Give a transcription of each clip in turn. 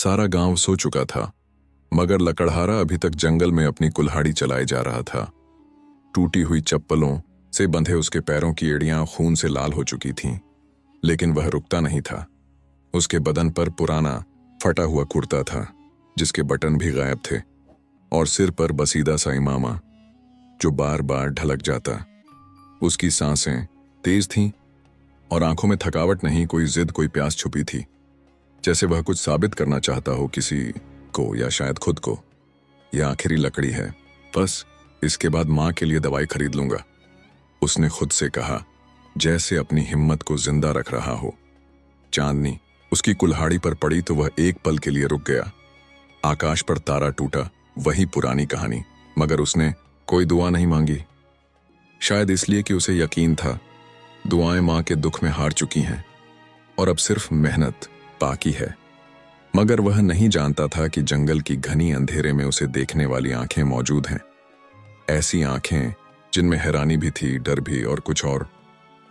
सारा गांव सो चुका था, मगर लकड़हारा अभी तक जंगल में अपनी कुल्हाड़ी चलाए जा रहा था। टूटी हुई चप्पलों से बंधे उसके पैरों की एड़ियां खून से लाल हो चुकी थीं, लेकिन वह रुकता नहीं था। उसके बदन पर पुराना फटा हुआ कुर्ता था, जिसके बटन भी गायब थे, और सिर पर बसीदा सा इमामा जो बार बार ढलक जाता। उसकी सांसें तेज थीं और आंखों में थकावट नहीं, कोई जिद, कोई प्यास छुपी थी, जैसे वह कुछ साबित करना चाहता हो किसी को, या शायद खुद को। यह आखिरी लकड़ी है, बस इसके बाद मां के लिए दवाई खरीद लूंगा, उसने खुद से कहा, जैसे अपनी हिम्मत को जिंदा रख रहा हो। चांदनी उसकी कुल्हाड़ी पर पड़ी तो वह एक पल के लिए रुक गया। आकाश पर तारा टूटा, वही पुरानी कहानी, मगर उसने कोई दुआ नहीं मांगी। शायद इसलिए कि उसे यकीन था दुआएं मां के दुख में हार चुकी हैं और अब सिर्फ मेहनत बाकी है। मगर वह नहीं जानता था कि जंगल की घनी अंधेरे में उसे देखने वाली आंखें मौजूद हैं। ऐसी आंखें जिनमें हैरानी भी थी, डर भी, और कुछ और,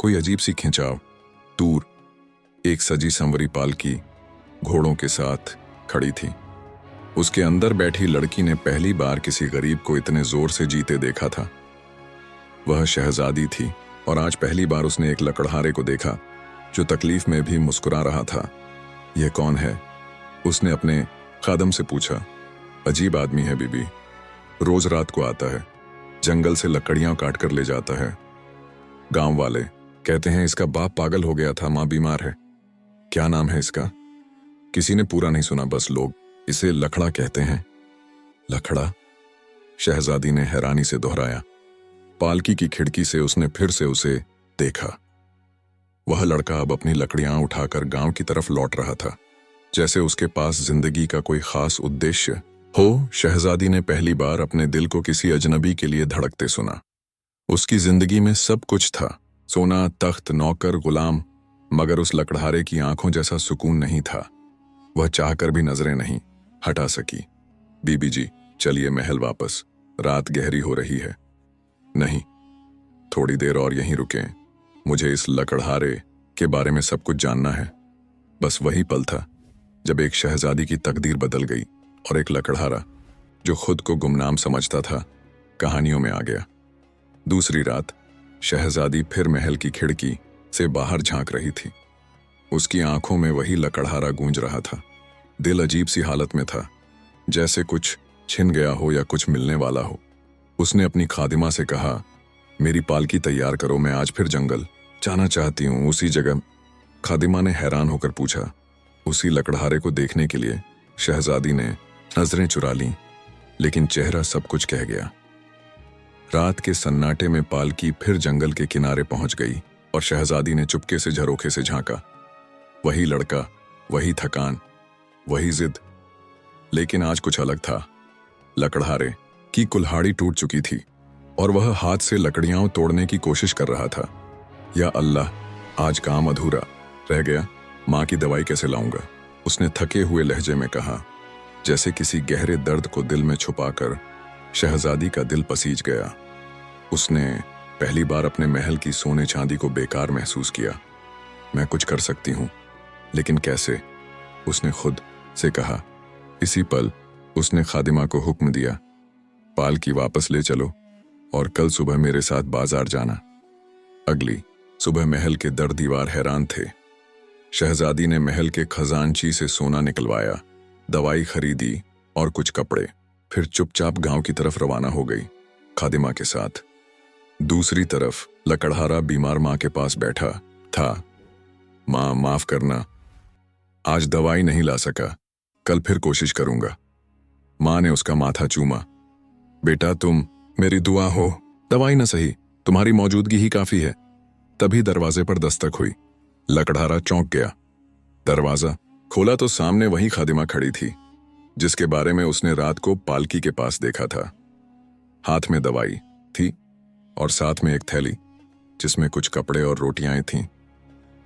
कोई अजीब सी खिंचाव। दूर एक सजी संवरी पालकी घोड़ों के साथ खड़ी थी। उसके अंदर बैठी लड़की ने पहली बार किसी गरीब को इतने जोर से जीते देखा था। वह शहजादी थी और आज पहली बार उसने एक लकड़हारे को देखा जो तकलीफ में भी मुस्कुरा रहा था। यह कौन है? उसने अपने खादम से पूछा। अजीब आदमी है बीबी, रोज रात को आता है, जंगल से लकड़ियां काट कर ले जाता है। गांव वाले कहते हैं इसका बाप पागल हो गया था, मां बीमार है। क्या नाम है इसका? किसी ने पूरा नहीं सुना, बस लोग इसे लखड़ा कहते हैं। लखड़ा? शहजादी ने हैरानी से दोहराया। पालकी की खिड़की से उसने फिर से उसे देखा। वह लड़का अब अपनी लकड़ियां उठाकर गांव की तरफ लौट रहा था, जैसे उसके पास जिंदगी का कोई खास उद्देश्य हो। शहजादी ने पहली बार अपने दिल को किसी अजनबी के लिए धड़कते सुना। उसकी जिंदगी में सब कुछ था, सोना, तख्त, नौकर, गुलाम, मगर उस लकड़हारे की आंखों जैसा सुकून नहीं था। वह चाहकर भी नजरें नहीं हटा सकी। बीबी जी, चलिए महल वापस, रात गहरी हो रही है। नहीं, थोड़ी देर और यहीं रुकें, मुझे इस लकड़हारे के बारे में सब कुछ जानना है। बस वही पल था जब एक शहजादी की तकदीर बदल गई और एक लकड़हारा जो खुद को गुमनाम समझता था, कहानियों में आ गया। दूसरी रात शहजादी फिर महल की खिड़की से बाहर झांक रही थी। उसकी आंखों में वही लकड़हारा गूंज रहा था। दिल अजीब सी हालत में था, जैसे कुछ छिन गया हो या कुछ मिलने वाला हो। उसने अपनी खादिमा से कहा, मेरी पालकी तैयार करो, मैं आज फिर जंगल जाना चाहती हूँ, उसी जगह। खादिमा ने हैरान होकर पूछा। उसी लकड़हारे को देखने के लिए? शहजादी ने नजरें चुरा लीं, लेकिन चेहरा सब कुछ कह गया। रात के सन्नाटे में पालकी फिर जंगल के किनारे पहुंच गई और शहजादी ने चुपके से झरोखे से झांका। वही लड़का, वही थकान, वही जिद, लेकिन आज कुछ अलग था। लकड़हारे की कुल्हाड़ी टूट चुकी थी और वह हाथ से लकड़ियां तोड़ने की कोशिश कर रहा था। या अल्लाह, आज काम अधूरा रह गया, मां की दवाई कैसे लाऊंगा? उसने थके हुए लहजे में कहा, जैसे किसी गहरे दर्द को दिल में छुपाकर। शहजादी का दिल पसीज गया। उसने पहली बार अपने महल की सोने चांदी को बेकार महसूस किया। मैं कुछ कर सकती हूं, लेकिन कैसे? उसने खुद से कहा। इसी पल उसने खादिमा को हुक्म दिया, पालकी वापस ले चलो और कल सुबह मेरे साथ बाजार जाना। अगली सुबह महल के दर दीवार हैरान थे। शहजादी ने महल के खजानची से सोना निकलवाया, दवाई खरीदी और कुछ कपड़े, फिर चुपचाप गांव की तरफ रवाना हो गई खादिमा के साथ। दूसरी तरफ लकड़हारा बीमार मां के पास बैठा था। मां, माफ करना, आज दवाई नहीं ला सका, कल फिर कोशिश करूंगा। मां ने उसका माथा चूमा। बेटा, तुम मेरी दुआ हो, दवाई न सही, तुम्हारी मौजूदगी ही काफी है। तभी दरवाजे पर दस्तक हुई। लकड़हारा चौंक गया। दरवाजा खोला तो सामने वही खादिमा खड़ी थी जिसके बारे में उसने रात को पालकी के पास देखा था। हाथ में दवाई थी और साथ में एक थैली जिसमें कुछ कपड़े और रोटियां थीं।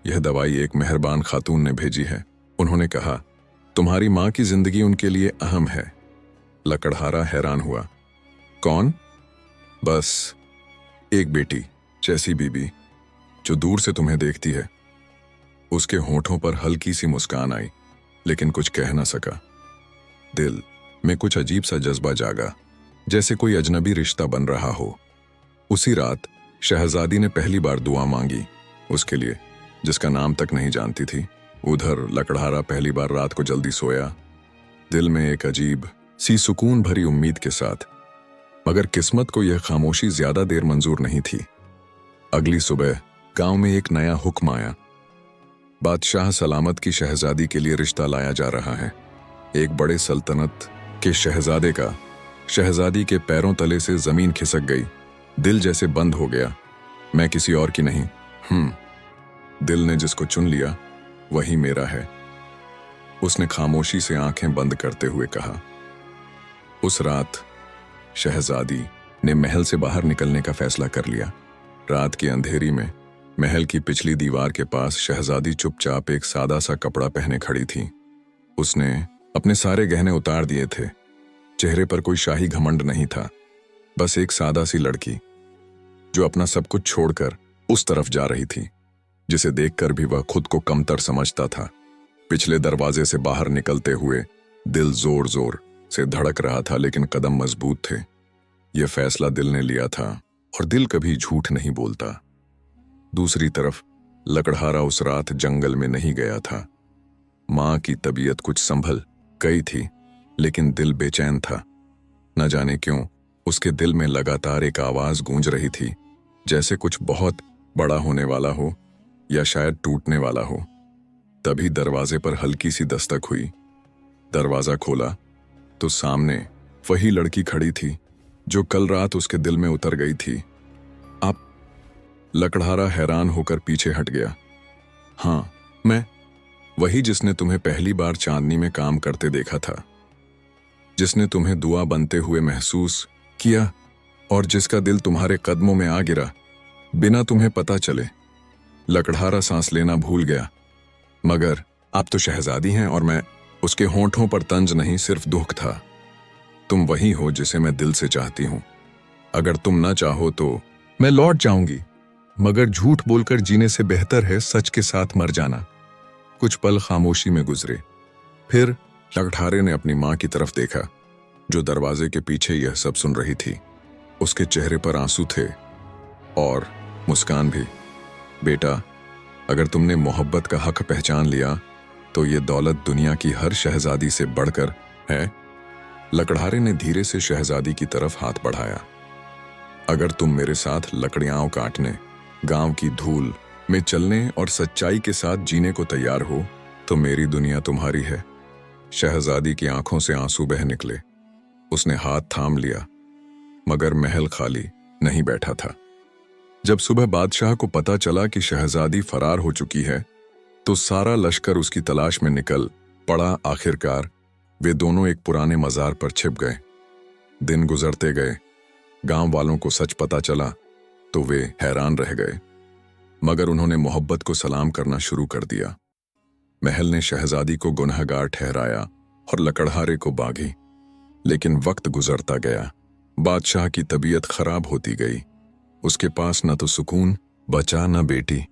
यह दवाई एक मेहरबान खातून ने भेजी है। उन्होंने कहा, तुम्हारी मां की जिंदगी उनके लिए अहम है। लकड़हारा हैरान हुआ। कौन? बस एक बेटी जैसी बीबी जो दूर से तुम्हें देखती है। उसके होठों पर हल्की सी मुस्कान आई, लेकिन कुछ कह ना सका। दिल में कुछ अजीब सा जज्बा जागा, जैसे कोई अजनबी रिश्ता बन रहा हो। उसी रात शहजादी ने पहली बार दुआ मांगी, उसके लिए जिसका नाम तक नहीं जानती थी। उधर लकड़हारा पहली बार रात को जल्दी सोया, दिल में एक अजीब सी सुकून भरी उम्मीद के साथ। मगर किस्मत को यह खामोशी ज्यादा देर मंजूर नहीं थी। अगली सुबह गांव में एक नया हुक्म आया। बादशाह सलामत की शहजादी के लिए रिश्ता लाया जा रहा है। एक बड़े सल्तनत के शहजादे का। शहजादी के पैरों तले से जमीन खिसक गई, दिल जैसे बंद हो गया। मैं किसी और की नहीं, दिल ने जिसको चुन लिया वही मेरा है, उसने खामोशी से आंखें बंद करते हुए कहा। उस रात शहजादी ने महल से बाहर निकलने का फैसला कर लिया। रात की अंधेरी में महल की पिछली दीवार के पास शहजादी चुपचाप एक सादा सा कपड़ा पहने खड़ी थी। उसने अपने सारे गहने उतार दिए थे, चेहरे पर कोई शाही घमंड नहीं था, बस एक सादा सी लड़की जो अपना सब कुछ छोड़कर उस तरफ जा रही थी, जिसे देखकर भी वह खुद को कमतर समझता था। पिछले दरवाजे से बाहर निकलते हुए दिल जोर जोर से धड़क रहा था, लेकिन कदम मजबूत थे। यह फैसला दिल ने लिया था और दिल कभी झूठ नहीं बोलता। दूसरी तरफ लकड़हारा उस रात जंगल में नहीं गया था। मां की तबीयत कुछ संभल गई थी, लेकिन दिल बेचैन था। न जाने क्यों उसके दिल में लगातार एक आवाज गूंज रही थी, जैसे कुछ बहुत बड़ा होने वाला हो या शायद टूटने वाला हो। तभी दरवाजे पर हल्की सी दस्तक हुई। दरवाजा खोला तो सामने वही लड़की खड़ी थी जो कल रात उसके दिल में उतर गई थी। आप? लकड़हारा हैरान होकर पीछे हट गया। हाँ, मैं वही जिसने तुम्हें पहली बार चांदनी में काम करते देखा था, जिसने तुम्हें दुआ बनते हुए महसूस किया और जिसका दिल तुम्हारे कदमों में आ गिरा बिना तुम्हें पता चले। लकड़हारा सांस लेना भूल गया। मगर आप तो शहजादी हैं और मैं। उसके होंठों पर तंज नहीं, सिर्फ दुख था। तुम वही हो जिसे मैं दिल से चाहती हूं। अगर तुम न चाहो तो मैं लौट जाऊंगी, मगर झूठ बोलकर जीने से बेहतर है सच के साथ मर जाना। कुछ पल खामोशी में गुजरे, फिर लकड़हारे ने अपनी मां की तरफ देखा, जो दरवाजे के पीछे यह सब सुन रही थी। उसके चेहरे पर आंसू थे और मुस्कान भी। बेटा, अगर तुमने मोहब्बत का हक पहचान लिया तो ये दौलत दुनिया की हर शहजादी से बढ़कर है। लकड़हारे ने धीरे से शहजादी की तरफ हाथ बढ़ाया। अगर तुम मेरे साथ लकड़ियां काटने, गांव की धूल में चलने और सच्चाई के साथ जीने को तैयार हो तो मेरी दुनिया तुम्हारी है। शहजादी की आंखों से आंसू बह निकले। उसने हाथ थाम लिया, मगर महल खाली नहीं बैठा था। जब सुबह बादशाह को पता चला कि शहजादी फरार हो चुकी है तो सारा लश्कर उसकी तलाश में निकल पड़ा। आखिरकार वे दोनों एक पुराने मजार पर छिप गए। दिन गुजरते गए, गांव वालों को सच पता चला तो वे हैरान रह गए, मगर उन्होंने मोहब्बत को सलाम करना शुरू कर दिया। महल ने शहजादी को गुनहगार ठहराया और लकड़हारे को बागी। लेकिन वक्त गुजरता गया, बादशाह की तबीयत खराब होती गई। उसके पास न तो सुकून बचा न बेटी।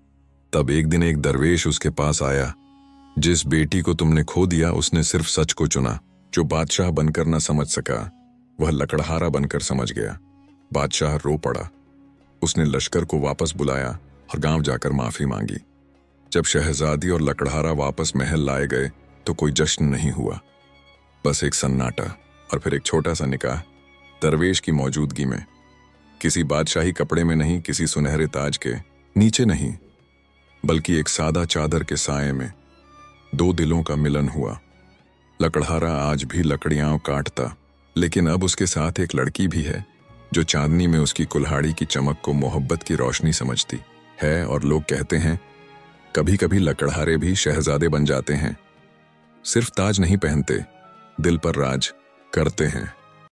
तब एक दिन एक दरवेश उसके पास आया। जिस बेटी को तुमने खो दिया उसने सिर्फ सच को चुना। जो बादशाह बनकर न समझ सका वह लकड़हारा बनकर समझ गया। बादशाह रो पड़ा। उसने लश्कर को वापस बुलाया और गांव जाकर माफी मांगी। जब शहजादी और लकड़हारा वापस महल लाए गए तो कोई जश्न नहीं हुआ, बस एक सन्नाटा और फिर एक छोटा सा निकाह, दरवेश की मौजूदगी में। किसी बादशाही कपड़े में नहीं, किसी सुनहरे ताज के नीचे नहीं, बल्कि एक सादा चादर के साए में दो दिलों का मिलन हुआ। लकड़हारा आज भी लकड़ियां काटता, लेकिन अब उसके साथ एक लड़की भी है जो चांदनी में उसकी कुल्हाड़ी की चमक को मोहब्बत की रोशनी समझती है। और लोग कहते हैं कभी कभी लकड़हारे भी शहजादे बन जाते हैं, सिर्फ ताज नहीं पहनते, दिल पर राज करते हैं।